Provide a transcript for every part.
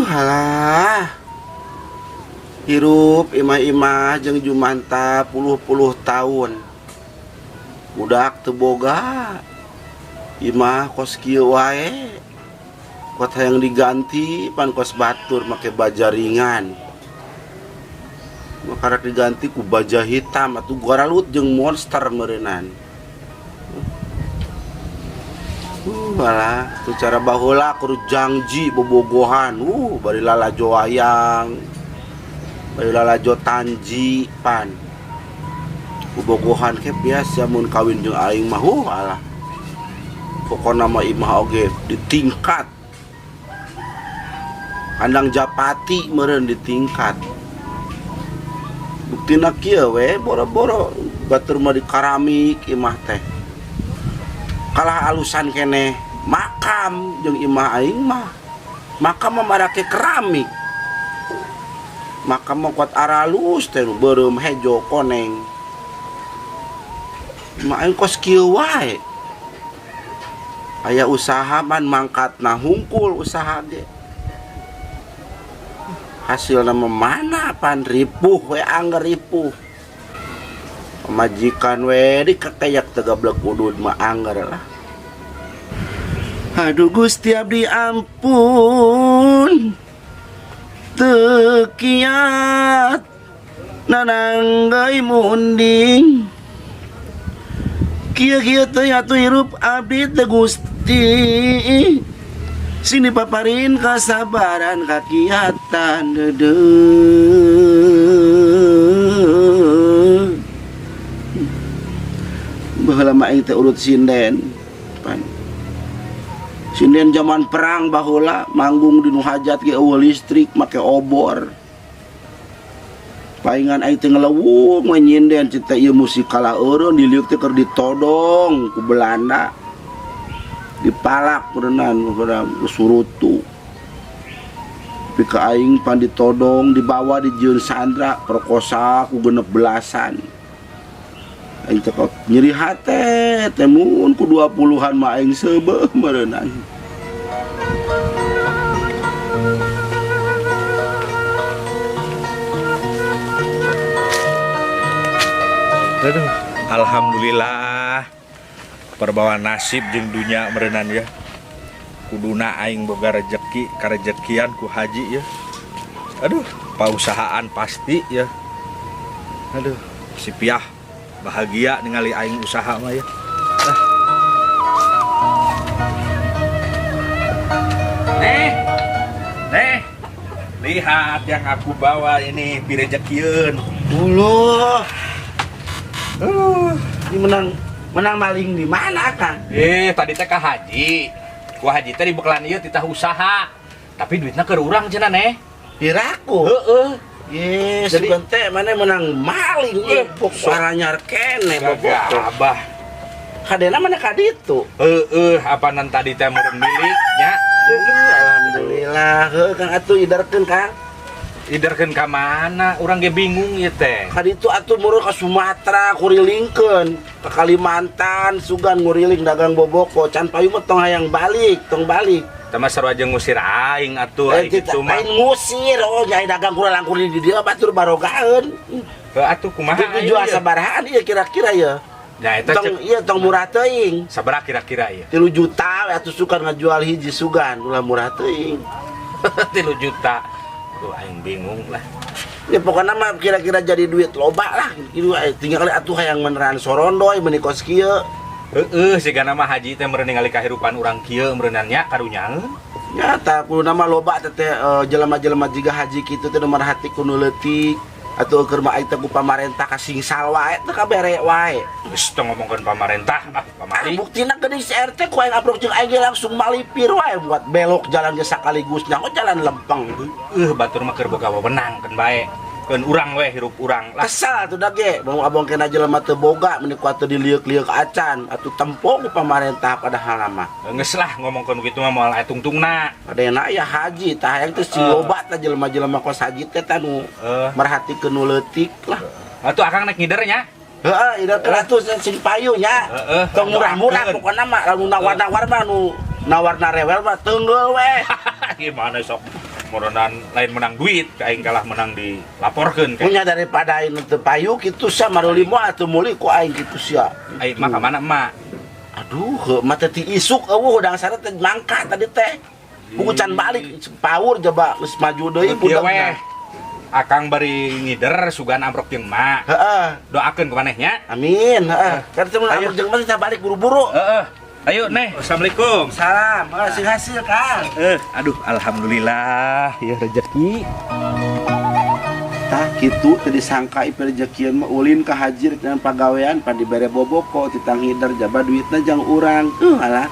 Halah hirup imah-imah jeung jumanta puluh-puluh tahun budak teu boga imah kos kieu wae kot hayang diganti pan kos batur make baja ringan makarak diganti ku baja hitam atuh garalut jeung monster meureunnan. Malah tu cara baheula kudu janji bobogohan bari lalajo wayang bari lalajo tanji pan bobogohan ke biasa mun kawin jeung aing mah alah pokona mah imah oge ditingkat kandang japati meureun ditingkat buktina kieu we boro-boro batur mah di keramik imah teh kalah alusan kene makam jeung imah aing mah makam mah marake keramik makam mah kuat aralus teh beureum hejo koneng imah aing kos kieu wae aya usaha man mangkatna hungkul usaha ge hasilna mah mana pan ripuh we angger ripuh majikan we dikakeyak tegablek udud mah anggar lah. Aduh Gusti abdi ampun teu kiat nananggai munding kieu-kieu teh atuh hirup abdi teh Gusti sini paparin kasabaran kakiatan deudeuh baheula mah aing teh urut sinden pan sinden zaman perang baheula manggung di nu hajat ge eueuh listrik make obor paingan aing teh ngelewung we nyinden cita ieu musik kalaureun diliuk teh keur ditodong ku Belanda dipalak berenang surutu tapi ke aing pan ditodong dibawa dijieun sandra perkosa ku 16 aing teh nyeri hate teh mun ku 20-an mah aing seubeuh meureunna. Aduh, alhamdulillah perbawa nasib jeung dunya meureunnan ya. Kuduna aing boga rezeki karejekian ku haji ya. Aduh, pausahaan pasti ya. Aduh, si piah bahagia ningali aing usaha mah ya. Nih, lihat yang aku bawa ini pirejekieun. Uluh. Ini menang maling di mana Kang? Tadi teh ka haji. Ku haji teh dibekelan ieu titah usaha. Tapi duitna keur urang cenah neh. Piraku? Heeh. Yes, jadi teh mana menang maling suara nyar kene bobogoh. Abah. Kadena mana ka ditu? Apanan tadi teh meureun miliknya. Alhamdulillah. Heuh Kang atuh idarkeun Kang. Idarkeun ka mana? Urang ge bingung ieu teh. Ka ditu atuh meureun ka Sumatera kurilingkeun, ka Kalimantan sugan nguriling dagang bobogoh, can payu mah tong hayang balik, tong balik. Tama sarua jeung ngusir aing atuh aing kitu mah. Aing ngusir, nyai dagang kurang kuring di dieu batur barogaeun. Heuh atuh kumaha aya? Jual sabarahan ieu kira-kira ya? Nah, itu Tong iya tong murah teuing. sabaraha kira-kira ieu? 3 juta we atuh suka ngajual hiji sugan, ulah murah teuing. 3 juta. Tuh aing bingung lah. Ya pokoknya mah kira-kira jadi duit loba lah gitu. Tinggal atuh hayang meneran sorondoy meuni kos kieu. Heeh, sigana mah haji teh meureun ningali kahirupan urang kieu meureunan nya karunyaeun. Nyata kudu nama loba teh jelema-jelema jiga haji kitu teh merhati kudu leutik atuh keur mah aing teh ku pamarentah ka singsal wae teh kabere wae. Geus teu ngomongkeun pamarentah, pamari. Buktina geuning si RT ku aing approve jeung aing ge langsung malipir wae buat belok jalan ge sakaligus nya jalan lempeng. Batur mah keur boga wewenang keun bae. Keun urang we hirup urang lah. Kesal atuh da ge, bang abong kena jelema teu boga meuni ku atuh diliuk-liuk acan atuh tempo ku pamarentah padahal mah. Geus lah ngomongkeun kitu mah moal aya tungtungna. Padahal ya haji tah hayang teh si loba tah jelema-jelema kos haji teh tah nu merhatikeun nu leutik lah. Atuh akang naik ngider nya. Heeh, ida keur atuh sing payu nya. Tong murah-murah pokona mah lamun nawar-nawar mah nu nawarna rewel mah teungeul we. Gimana sok moronan lain menang duit, aing kalah menang dilaporkeun kan. Punya daripada aing teu payu kitu sia maruli moal atuh meuli ku aing kitu sia. Aing mah ka mana emak? Aduh, mah teh ti isuk eueuh udang sare teh mangkat tadi teh. Buku can balik paur coba geus maju deui budakna. Akang bari ngider sugan amprok jeung emak. Heeh. Doakeun ka manehnya. Amin, heeh. Kan teh mun amprok jeung mah teh balik buru-buru. Heeh. Ayo, Neh. Assalamualaikum. Salam, hasil Kang. Aduh, alhamdulillah ya rezeki. Tah kitu teu disangka ieu rejekian mah ulin ka haji dengan pagawean pan dibere boboko titang hider jaba duitna jang urang. Alah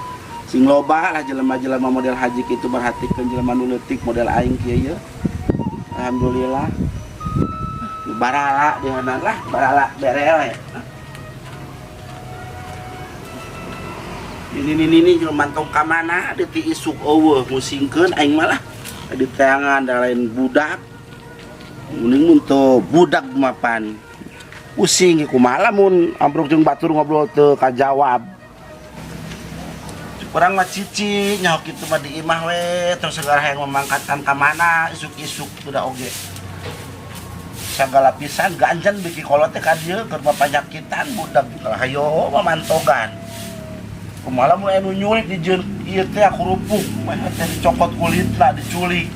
sing loba lah jelema-jelema model haji kitu merhatikeun jelema nu leutik model aing kieu. Alhamdulillah. Barala dieunan lah, barala bere we. Ini jelema mantong ka mana di ti isuk eueuh musingkeun aing mah lah. Di teangan da lain budak. Mending mun teu budak mapan. Pusing kumaha lamun ambruk jeung batur ngobrol teu kajawab. Urang mah cici nyaho kitu mah di imah we terus segala hayang memangkatkan ka mana isuk-isuk teu da oge. Sagala pisan ganjan biki kolot teh ka dieu keur papanyakitan budak hayo mamantogan. Kumaha mun anu nyulik di jeun ieu teh kerupuk mah teh dicokot kulitna diculik.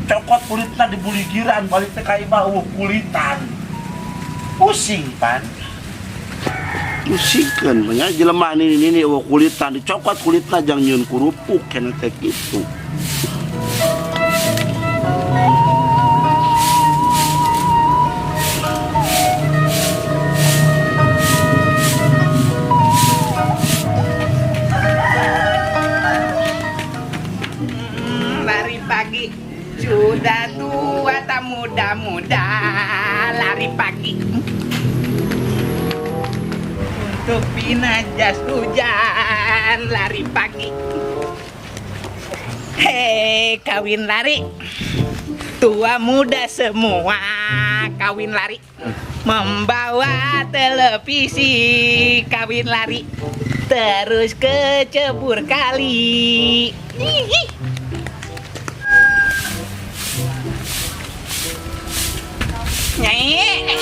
Cokot kulitna dibuligiran balik teh ka imah eueuh kulitan. Pusing pan. Pusingkeun nya jelema ini eueuh kulitan dicokot kulitna jang nyieun kerupuk keneh teh kitu. Pagi sudah tua tak muda-muda lari pagi untuk pindah jas hujan lari pagi. Hei kawin lari tua muda semua kawin lari membawa televisi kawin lari terus ke cebur kali. Nyai,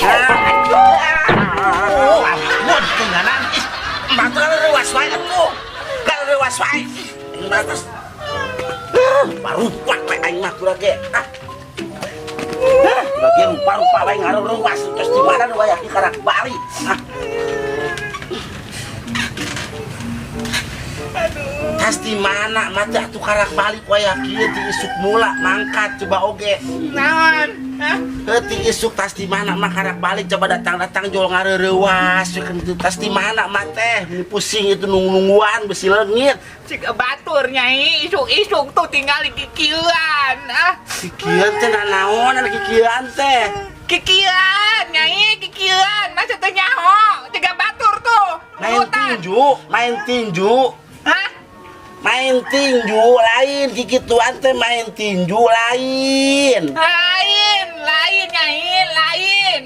Mun tinggalan, bantu leuwas wae atuh. Ka leuwas wae. Ing batas. Parupa we aing mah kurang ge. Bagian rupa-rupa wae ngareuwas terus di mana nu aya karak bali. Tas di mana mata atuh karak balik wae kieu di isuk mula mangkat coba oge. naon? Heuti isuk tas di mana mah karak balik coba datang-datang jol ngareurewas tas di mana mah teh pusing itu nungguan besi leungit. Cik batur nyai isuk-isuk tuh tinggal di kikieuan. Kikieuan teh nanaon ada kikieuan teh? Kikieuan nyai kikieuan masa teu nyaho ciga batur tuh. Main tinju. Hah? Main tinju lain kikituan teh main tinju lain. Lain nyai lain.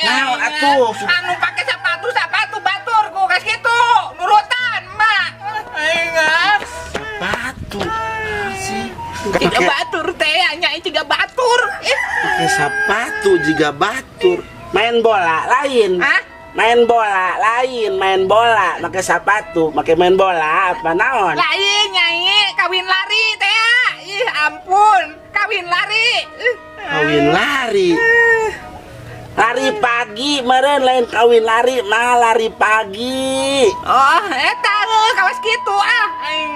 Naon atuh? Anu pake sepatu batur ku kas kitu nurutan mak. Aing Sepatu sih. ciga batur teh nyai ciga batur. Pakai sepatu juga batur. Main bola lain. Hah? main bola lain, main bola pakai sepatu, pakai main bola apa naon? Lain Nyai, kawin lari teh. Ih ampun, kawin lari. Kawin lari. Lari pagi meren lain kawin lari mah lari pagi. Oh, eta kawas kitu aing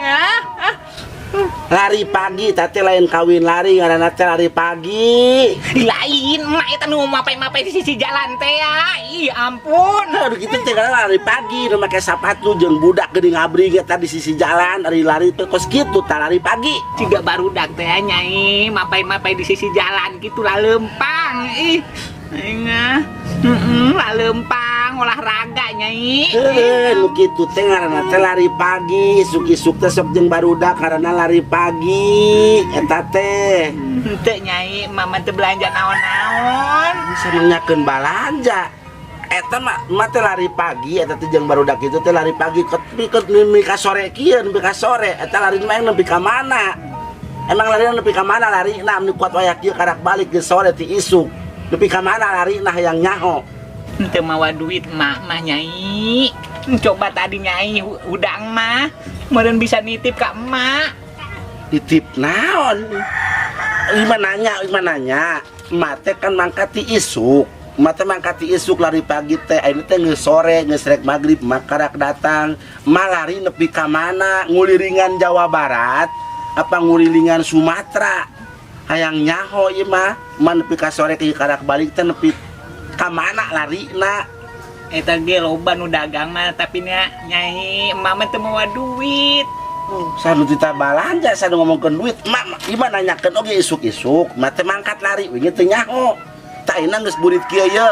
Lari pagi tadi lain kawin lari ngaranna teh lari pagi. lain mah eta nu mapai-mapai di sisi jalan teh ya. Ih ampun. Aduh gitu teh karena lari pagi nu make sepatu jeung budak geuning abri eta di sisi jalan lari-lari teh kos kitu tah lari pagi. Ciga barudak teh Nyai, mapai-mapai di sisi jalan gitu lah lempang. Ih aing lah lempang olahraga Nyai. Nu kitu teh ngaranna teh lari pagi, isuk-isuk teh sok jeung barudak karena lari pagi eta teh. Henteu Nyai, mama teh belanja naon-naon. Bisa menyakeun balanja. Eta mah teh lari pagi eta teh jeung barudak itu teh lari pagi ket nepi ka sore kieu nepi ka sore eta lari mah nepi ka mana? Emang lari nepi ka mana larina anu kuat wayah kieu karak balik ge sore ti isuk. Nepi ka mana larina hayang nyaho? Henteu mawa duit mah Nyai. Coba tadi Nyai udang mah meureun bisa nitip ka emak. Titip naon? Gimana nanya? Emak teh kan mangkat ti isuk. Emak teh mangkat ti isuk lari pagi teh ayeuna teh geus sore geus rek magrib emak karak datang. Emak lari nepi ka mana? Nguliringan Jawa Barat apa nguliringan Sumatera? Hayang nyaho ieu mah. Emak nepi ka sore ke karak balik teh nepi ka mana larina? Eta ge loba nu dagang mah tapi nya Nyai emak mah teu mawa duit. Sanu tita balanja sanu ngomongkeun duit emak gimana nanyakeun oge isuk-isuk emak teh mangkat lari we teu nyaho tah ayeuna geus burit kieu ye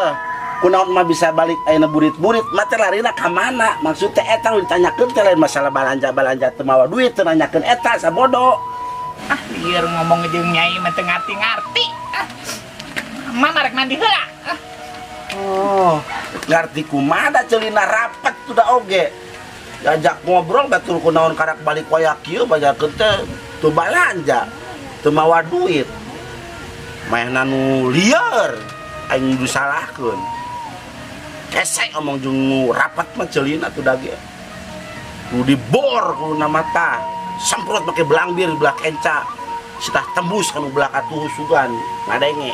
kunaon mah bisa balik ayeuna burit-burit emak teh larina ka mana maksud teh eta nu ditanyakeun teh lain masalah balanja teu mawa duit teu nanyakeun eta sabodo Lieur ngomong jeung Nyai mah teu ngarti-ngarti. Emak marek mandi heula. oh ngarti kumaha ceulina rapet udah oge diajak ngobrol batur kunaon karak balik wayah kieu bajakeun teh teu balanja teu mawa duit maehna nu lieur aing disalahkeun esek omong jeung rapat mah ceulina tuh dage nu dibor ku na mata semprot make belangbir belah kenca sitah tembus kanu belah katuh sugan ngadenge.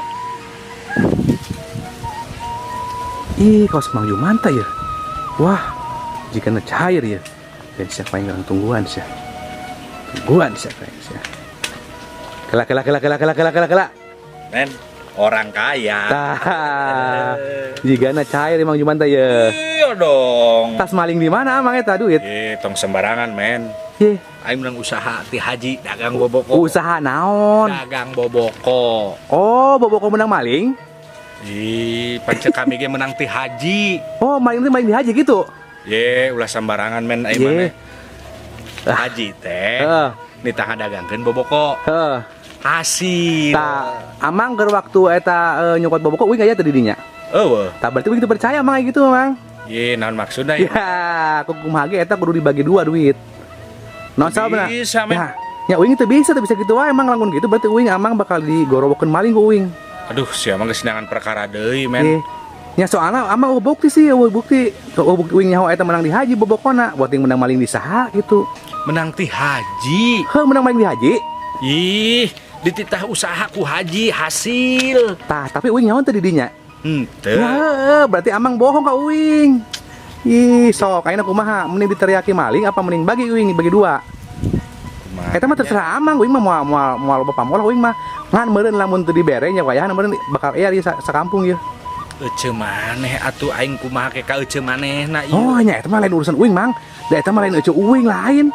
Ih, kaos Mang Jumanta ya. Wah, jika cair ya. Dan siapa yang tungguan sih? Tungguan siapa yang sih? Kela. Men, orang kaya. Tah, jika cair Mang Jumanta ya. Iya dong. Tas maling di mana Mang eta duit? Tong sembarangan men. Ye, Aing menang usaha ti haji dagang boboko. usaha naon? Dagang boboko. Oh, boboko menang maling? Pancet kami ge menang ti haji. Oh, maling itu maling di haji gitu? Ye, ulah sembarangan men aing maneh. Haji teh. Heeh. Nitah dagangkeun boboko. Heeh. Hasil. Tah, amang keur waktu eta nyokot boboko uing aya teh di dinya. Eueuh. Tah berarti uing teu percaya Mang gitu, Mang. Ye, naon maksudna ya? Ya, kumaha ge eta kudu dibagi dua duit. Naon sabana? Bisa, men. Ya, uing teu bisa gitu wae emang lamun gitu berarti uing amang bakal digorowokeun maling ku uing. Aduh, sia mah geus neangan perkara deui men. Nya soalna amang bukti sih, bukti uing nyaho eta menang di haji bobokona, buat yang menang maling di saha gitu. Menang ti haji. Heuh, menang maling di haji? Ih, dititah usaha ku haji hasil. Tah, tapi uing nyaho teh di dinya. Henteu. Ya, berarti amang bohong ka uing. Ih, sok ayeuna kumaha? Mending diteriaki maling apa mending bagi uing bagi dua? Eta mah terserah amang, uing mah moal loba pamolah uing mah. Ngan meureun lamun teu dibere nya wayahan meureun bakal aya di sakampung ieu. Ece maneh atuh aing kumaha ke ka ece manehna ieu. Oh, nya eta mah lain urusan uing, Mang. Da eta mah lain ece uing lain.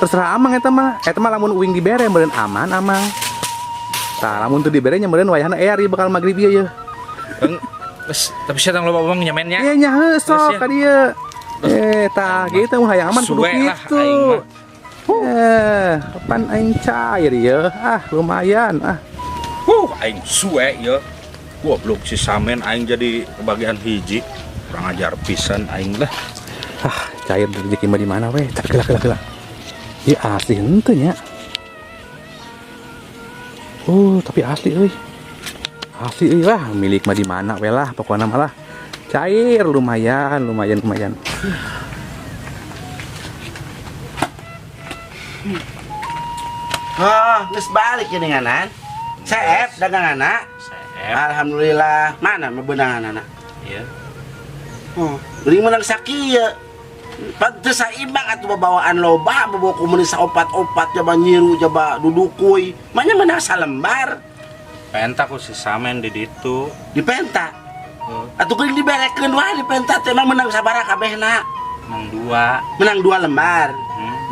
Terserah amang eta mah. Eta mah lamun uing dibere meureun aman amang. Tah, lamun teu dibere nya meureun wayahna aya di bakal magrib ieu. Tapi saya tang loba ngomong nyamennya. Iya nya heuh sok ka dieu. Tah gitu mah hayang aman kudu kitu. Pan aing cair ya. Lumayan. Aing suwe ya. Goblok si Samen aing jadi kebagian hiji. Kurang ajar pisan aing lah. Cair rezeki mah di mana we? Kela. Ieu asli henteu nya. Tapi asli euy. Asli euy lah, milik mah di mana we lah pokona mah lah. Cair lumayan. Oh, geus balik ini nganan. Seep dagangan anak. Alhamdulillah. Mana bebenangan anak? Iya. Oh, beri menang sakieu. Pantes saimbang atuh babawaan loba bawa kumeuni opat-opat jaba nyiru jaba dudukuy. Manya menang salembar Penta ku si Samen di ditu. di penta. Atuh kuring diberekeun wae di penta teh emang menang sabaraha kabehna. Nang 2. Menang 2 lembar.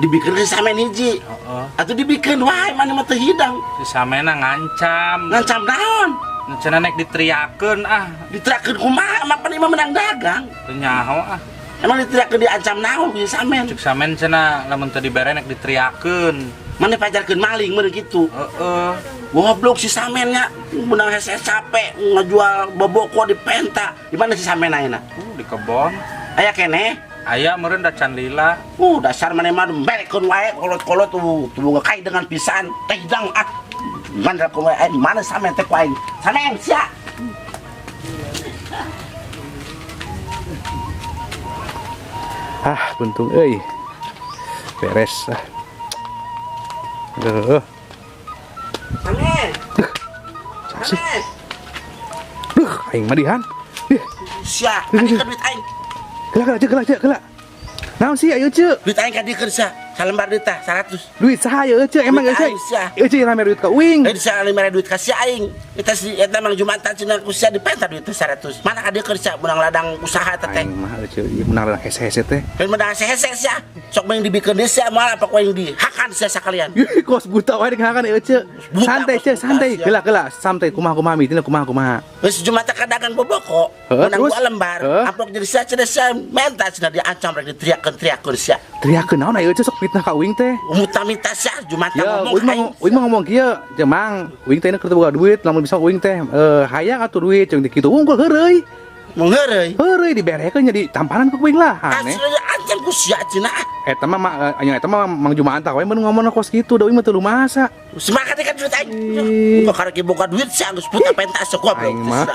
Dibikeun ke samen hiji. Heeh. Atuh dibikeun wae mana mah teu hidang. Si Samena ngancam. Ngancam naon? Cenah nek diteriakeun Diterakeun kumaha emang pan imah menang dagang. teu nyaho Emang diterakeun diancam naon ku samen? Cuk Samen cenah lamun teu dibere nek diteriakeun. Mana pajarkeun maling meureun kitu. Heeh. Goblok si samennya benang hese capek ngajual boboko di penta. Di mana si samen ayeuna? Di kebon. Aya keneh. Aya meureun da can lila. Dasar mana mah berekeun wae kolot-kolot tuh ngekait dengan pisan. Teh hidang ah. Mana ku wae mana samen teh ku aing. Samen sia. Buntung euy. Beres Aduh. Samen. Saksi. Samen. Aing mah dihan. Sia, kadikeun duit aing. Gelak. Naon sih ayeuna ceuk? Duit aing kadikeun sia. Salembar duit tah 100. Duit saha ya ceuk emang Duit geus aing, sia. ceuk rame duit ka uing. Tadi saya lima duit kasih aing. Kita si eta mang Jumatan cenah ku sia dipenta duit teh 100. Mana ka dieu kerja menang ladang usaha teh teh. Aing mah ceuk ieu menang hese-hese teh. Dan menang hese sia. Sok mending dibikeun deui sia moal apa ku aing dihakan sia sakalian. Kos buta wae dengakan ieu ceuk. Buta, Santai kos ceuk, buta, santai. sia. Gelak. Santai kumaha mitina kumaha. Wis Jumatan ka dagang boboko. Heuh, Menang terus? 2 lembar. Heuh. Amplop jadi sia cenah sia menta cenah diancam rek diteriakeun sia. Teriakeun naon ayeuna ceuk sok fitnah ka uing teh. Muta-mita sia Jumatan Ya, ngomong uing mah ngomong kieu, Jemang, uing teh keur boga duit, lamun bisa uing teh hayang atuh duit jeung kitu unggul heureuy. mengheureuy. Heureuy diberekeun nya di tampanan ku uing lah. Aneh. Asli ancam ku sia cenah. Eta mah eta mah Mang Jumaan tah we mun ngomongna kos kitu, da uing mah teu lumasa. Semangat kan duit Ih. aing. Kok karek boga duit sia geus puta pentas sok goblok. Aing mah.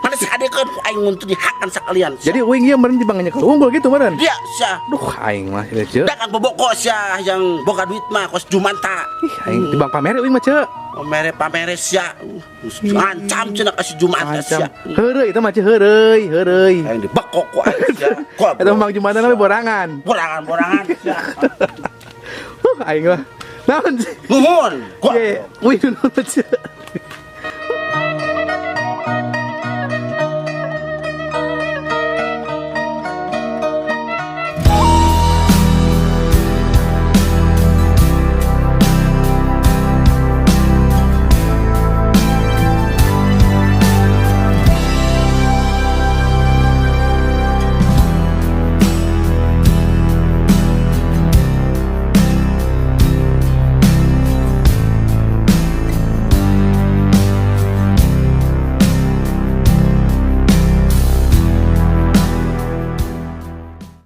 Mana sadekeun ku aing mun teu dihakan sakalian. Jadi uing ieu meureun dibangnya ke unggul gitu meureun. dia sia. Duh aing mah ieu ceuk. Dagang boboko sia yang boga duit mah kos Jumanta. Ih aing tibang pamere uing mah ceuk. Pamere sia. Ancam cenah kasih Jumanta sia. Heureuy eta mah ceuk heureuy. Aing dibekok ku aing sia. Eta Mang Jumaan teh borangan. Borangan sia. Aing mah. Naon sih? Nuhun. Ye, uing nu ceuk.